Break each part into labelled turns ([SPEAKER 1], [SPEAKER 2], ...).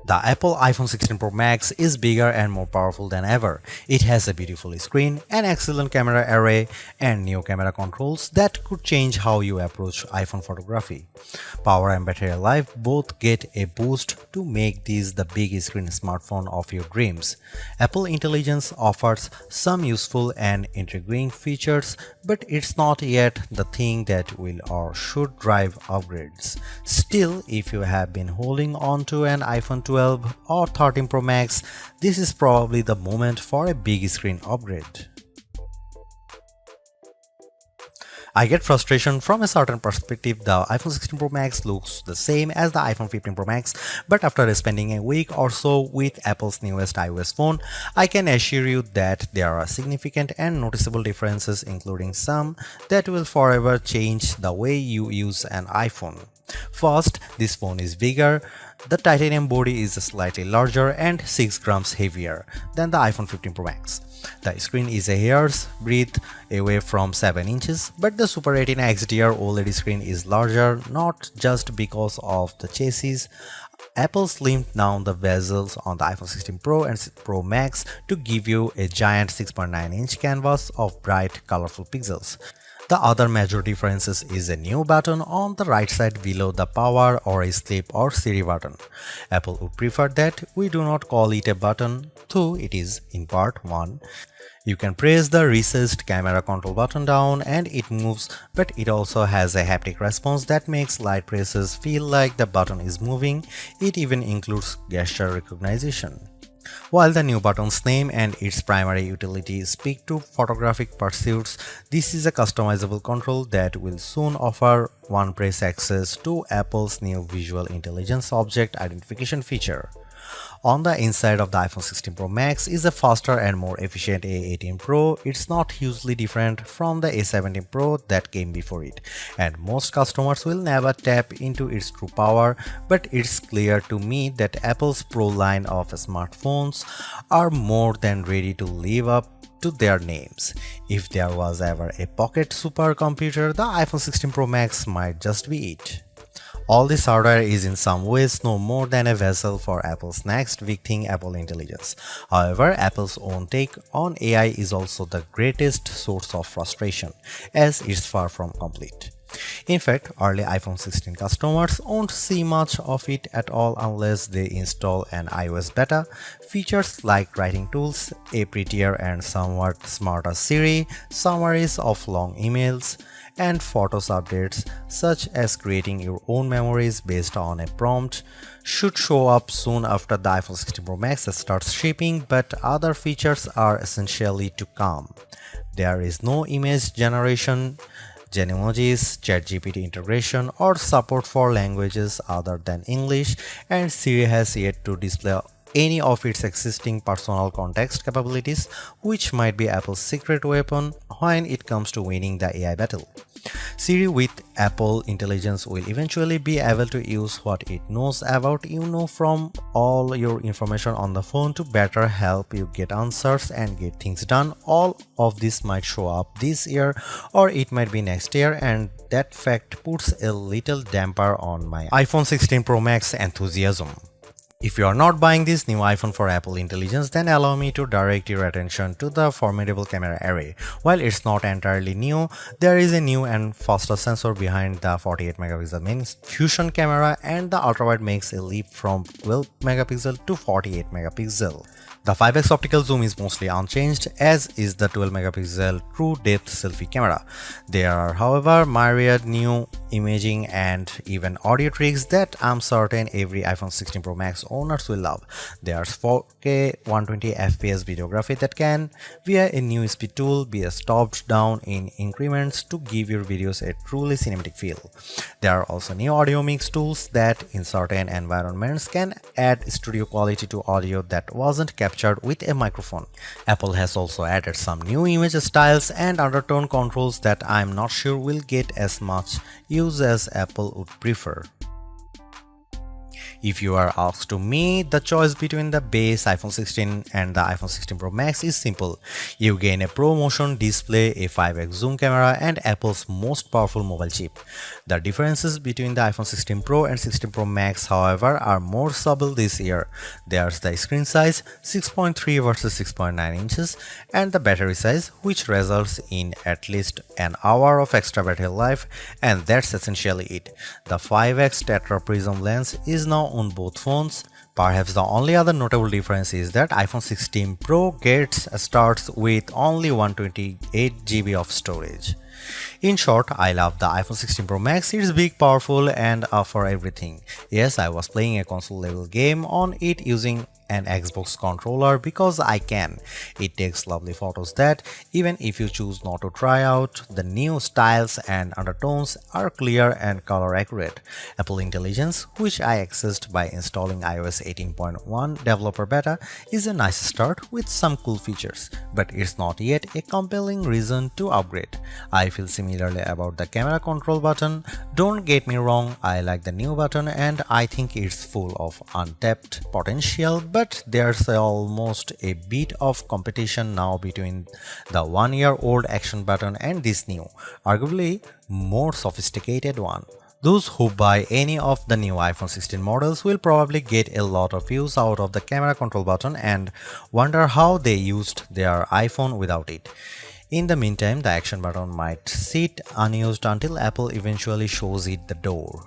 [SPEAKER 1] The Apple iPhone 16 Pro Max is bigger and more powerful than ever. It has a beautiful screen, an excellent camera array, and new camera controls that could change how you approach iPhone photography. Power and battery life both get a boost to make this the big screen smartphone of your dreams. Apple Intelligence offers some useful and intriguing features, but it's not yet the thing that will or should drive upgrades. Still, if you have been holding on to an iPhone 12 or 13 Pro Max, this is probably the moment for a big screen upgrade. I get frustration from a certain perspective. The iPhone 16 Pro Max looks the same as the iPhone 15 Pro Max, but after spending a week or so with Apple's newest iOS phone, I can assure you that there are significant and noticeable differences, including some that will forever change the way you use an iPhone. First, this phone is bigger. The titanium body is slightly larger and 6 grams heavier than the iPhone 15 Pro Max. The screen is a hair's breadth away from 7 inches, but the Super Retina XDR OLED screen is larger, not just because of the chassis. Apple slimmed down the bezels on the iPhone 16 Pro and Pro Max to give you a giant 6.9-inch canvas of bright, colorful pixels. The other major difference is a new button on the right side below the power or a sleep or Siri button. Apple would prefer that we do not call it a button, though it is in part one. You can press the recessed camera control button down and it moves, but it also has a haptic response that makes light presses feel like the button is moving. It even includes gesture recognition. While the new button's name and its primary utility speak to photographic pursuits, this is a customizable control that will soon offer one-press access to Apple's new Visual Intelligence Object Identification feature. On the inside of the iPhone 16 Pro Max is a faster and more efficient A18 Pro. It's not hugely different from the A17 Pro that came before it, and most customers will never tap into its true power, but it's clear to me that Apple's Pro line of smartphones are more than ready to live up to their names. If there was ever a pocket supercomputer, the iPhone 16 Pro Max might just be it. All this hardware is in some ways no more than a vessel for Apple's next big thing, Apple Intelligence. However, Apple's own take on AI is also the greatest source of frustration, as it's far from complete. In fact, early iPhone 16 customers won't see much of it at all unless they install an iOS beta. Features like writing tools, a prettier and somewhat smarter Siri, summaries of long emails, and Photos updates such as creating your own memories based on a prompt should show up soon after the iPhone 16 Pro Max starts shipping, but other features are essentially to come. There is no image generation, Genmojis, ChatGPT integration, or support for languages other than English, and Siri has yet to display any of its existing personal context capabilities, which might be Apple's secret weapon when it comes to winning the AI battle. Siri with Apple Intelligence will eventually be able to use what it knows about you from all your information on the phone to better help you get answers and get things done. All of this might show up this year or it might be next year, and that fact puts a little damper on my iPhone 16 Pro Max enthusiasm. If you are not buying this new iPhone for Apple Intelligence, then allow me to direct your attention to the formidable camera array. While it's not entirely new, there is a new and faster sensor behind the 48 megapixel main fusion camera, and the ultrawide makes a leap from 12 megapixel to 48 megapixel. The 5x optical zoom is mostly unchanged, as is the 12 megapixel true depth selfie camera. There are, however, myriad new imaging and even audio tricks that I'm certain every iPhone 16 Pro Max owners will love. There's 4K 120fps videography that can, via a new speed tool, be stopped down in increments to give your videos a truly cinematic feel. There are also new audio mix tools that in certain environments can add studio quality to audio that wasn't captured with a microphone. Apple has also added some new image styles and undertone controls that I'm not sure will get as much use as Apple would prefer. If you are asked to me, the choice between the base iPhone 16 and the iPhone 16 Pro Max is simple. You gain a Pro Motion display, a 5x zoom camera, and Apple's most powerful mobile chip. The differences between the iPhone 16 Pro and 16 Pro Max, however, are more subtle this year. There's the screen size, 6.3 versus 6.9 inches, and the battery size, which results in at least an hour of extra battery life, and that's essentially it. The 5x Tetra Prism lens is now on both phones. Perhaps the only other notable difference is that iPhone 16 Pro starts with only 128GB of storage. In short, I love the iPhone 16 Pro Max. It's big, powerful, and for everything. Yes, I was playing a console level game on it using an Xbox controller because I can. It takes lovely photos that, even if you choose not to try out, the new styles and undertones are clear and color accurate. Apple Intelligence, which I accessed by installing iOS 18.1 developer beta, is a nice start with some cool features, but it's not yet a compelling reason to upgrade. I feel similarly about the camera control button. Don't get me wrong, I like the new button and I think it's full of untapped potential, but there's almost a bit of competition now between the one-year-old action button and this new, arguably more sophisticated one. Those who buy any of the new iPhone 16 models will probably get a lot of use out of the camera control button and wonder how they used their iPhone without it. In the meantime, the action button might sit unused until Apple eventually shows it the door.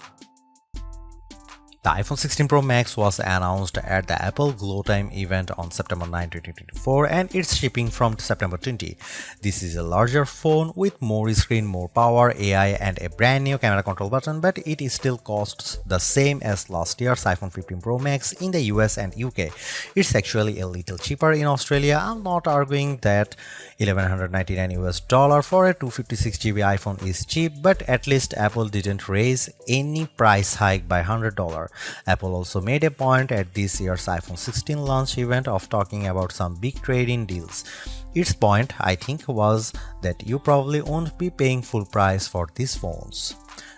[SPEAKER 1] The iPhone 16 Pro Max was announced at the Apple Glow Time event on September 9, 2024 and it's shipping from September 20. This is a larger phone with more screen, more power, AI and a brand new camera control button, but it still costs the same as last year's iPhone 15 Pro Max in the US and UK. It's actually a little cheaper in Australia. I'm not arguing that $1,199 for a 256GB iPhone is cheap, but at least Apple didn't raise any price hike by $100. Apple also made a point at this year's iPhone 16 launch event of talking about some big trade-in deals. Its point, I think, was that you probably won't be paying full price for these phones.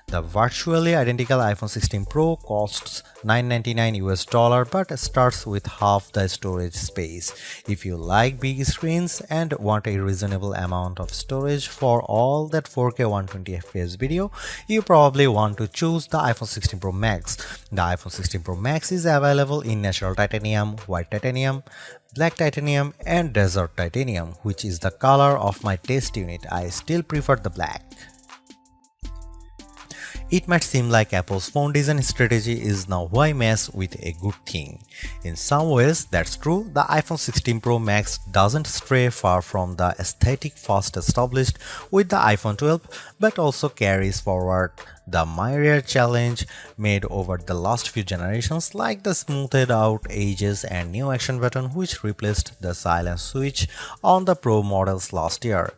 [SPEAKER 1] The virtually identical iPhone 16 Pro costs $999 but starts with half the storage space. If you like big screens and want a reasonable amount of storage for all that 4K 120fps video, you probably want to choose the iPhone 16 Pro Max. The iPhone 16 Pro Max is available in natural titanium, white titanium, black titanium and desert titanium, which is the color of my test unit. I still prefer the black. It might seem like Apple's phone design strategy is now why mess with a good thing. In some ways, that's true. The iPhone 16 Pro Max doesn't stray far from the aesthetic first established with the iPhone 12, but also carries forward the myriad challenge made over the last few generations, like the smoothed out edges and new action button which replaced the silent switch on the Pro models last year.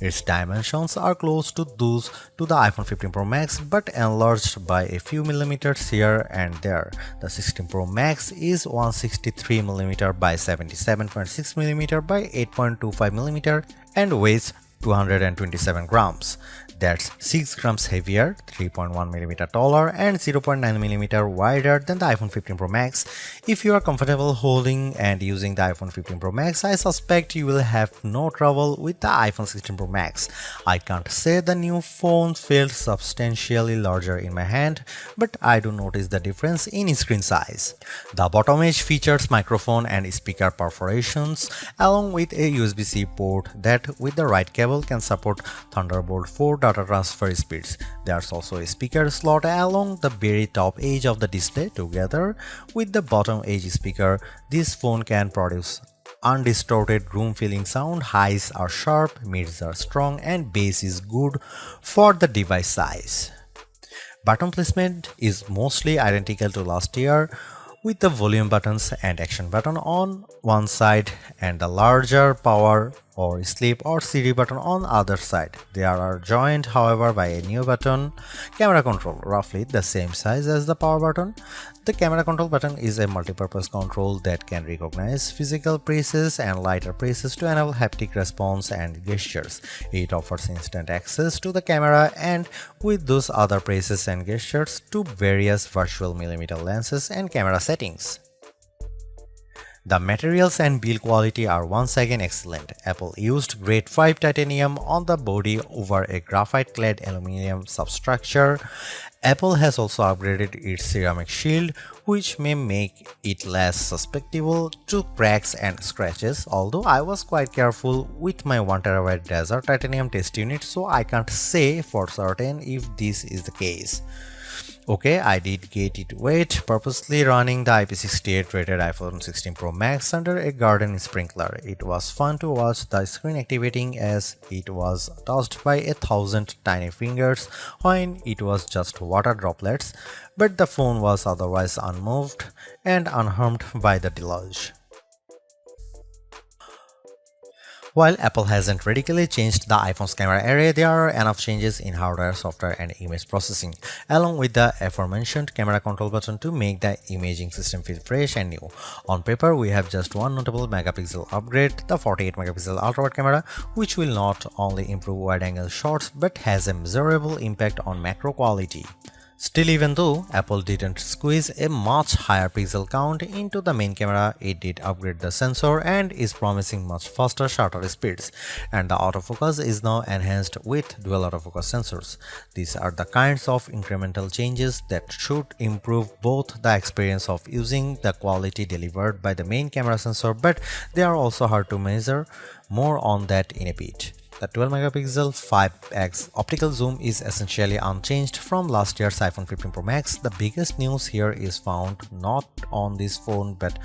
[SPEAKER 1] Its dimensions are close to those to the iPhone 15 Pro Max but enlarged by a few millimeters here and there. The 16 Pro Max is 163mm by 77.6mm by 8.25mm and weighs 227 grams. That's 6 grams heavier, 3.1mm taller, and 0.9mm wider than the iPhone 15 Pro Max. If you are comfortable holding and using the iPhone 15 Pro Max, I suspect you will have no trouble with the iPhone 16 Pro Max. I can't say the new phone feels substantially larger in my hand, but I do notice the difference in screen size. The bottom edge features microphone and speaker perforations, along with a USB-C port that, with the right cable, can support Thunderbolt 4 data transfer speeds. There's also a speaker slot along the very top edge of the display. Together with the bottom edge speaker, this phone can produce undistorted room-filling sound. Highs are sharp, mids are strong, and bass is good for the device size. Button placement is mostly identical to last year, with the volume buttons and action button on one side and the larger power or sleep or CD button on the other side. They are joined, however, by a new button, camera control, roughly the same size as the power button. The camera control button is a multi-purpose control that can recognize physical presses and lighter presses to enable haptic response and gestures. It offers instant access to the camera and with those other presses and gestures to various virtual millimeter lenses and camera settings. The materials and build quality are once again excellent. Apple used grade 5 titanium on the body over a graphite-clad aluminum substructure. Apple has also upgraded its ceramic shield, which may make it less susceptible to cracks and scratches, although I was quite careful with my 1TB Desert titanium test unit, so I can't say for certain if this is the case. Okay, I did get it wet, purposely running the IP68 rated iPhone 16 Pro Max under a garden sprinkler. It was fun to watch the screen activating as it was touched by 1,000 tiny fingers when it was just water droplets, but the phone was otherwise unmoved and unharmed by the deluge. While Apple hasn't radically changed the iPhone's camera array, there are enough changes in hardware, software, and image processing, along with the aforementioned camera control button to make the imaging system feel fresh and new. On paper, we have just one notable megapixel upgrade, the 48 megapixel ultra-wide camera, which will not only improve wide-angle shots but has a measurable impact on macro quality. Still, even though Apple didn't squeeze a much higher pixel count into the main camera, it did upgrade the sensor and is promising much faster shutter speeds, and the autofocus is now enhanced with dual autofocus sensors. These are the kinds of incremental changes that should improve both the experience of using the quality delivered by the main camera sensor, but they are also hard to measure. More on that in a bit. The 12 megapixel 5x optical zoom is essentially unchanged from last year's iPhone 15 Pro Max. The biggest news here is found not on this phone but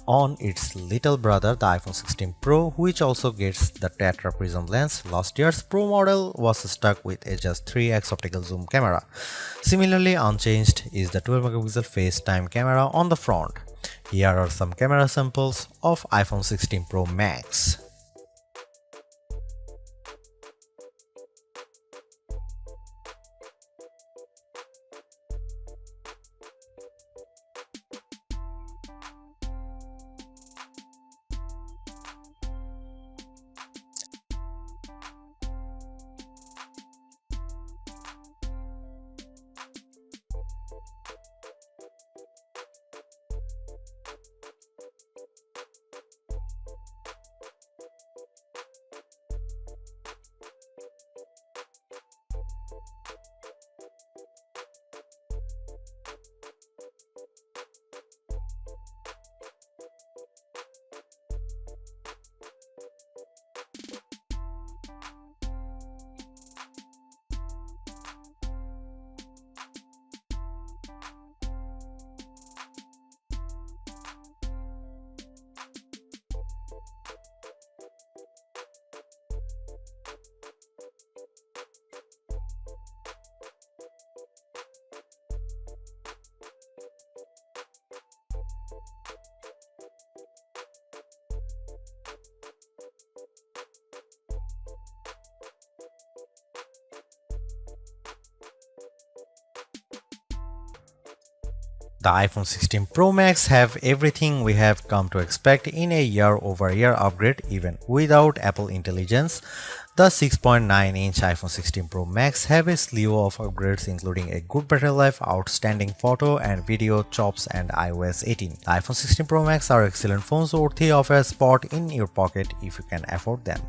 [SPEAKER 1] on its little brother, the iPhone 16 Pro, which also gets the tetra prism lens. Last year's Pro model was stuck with a just 3x optical zoom camera. Similarly unchanged is the 12 megapixel FaceTime camera on the front. Here are some camera samples of iPhone 16 Pro Max. The iPhone 16 Pro Max have everything we have come to expect in a year-over-year upgrade even without Apple Intelligence. The 6.9-inch iPhone 16 Pro Max have a slew of upgrades including a good battery life, outstanding photo and video chops and iOS 18. The iPhone 16 Pro Max are excellent phones worthy of a spot in your pocket if you can afford them.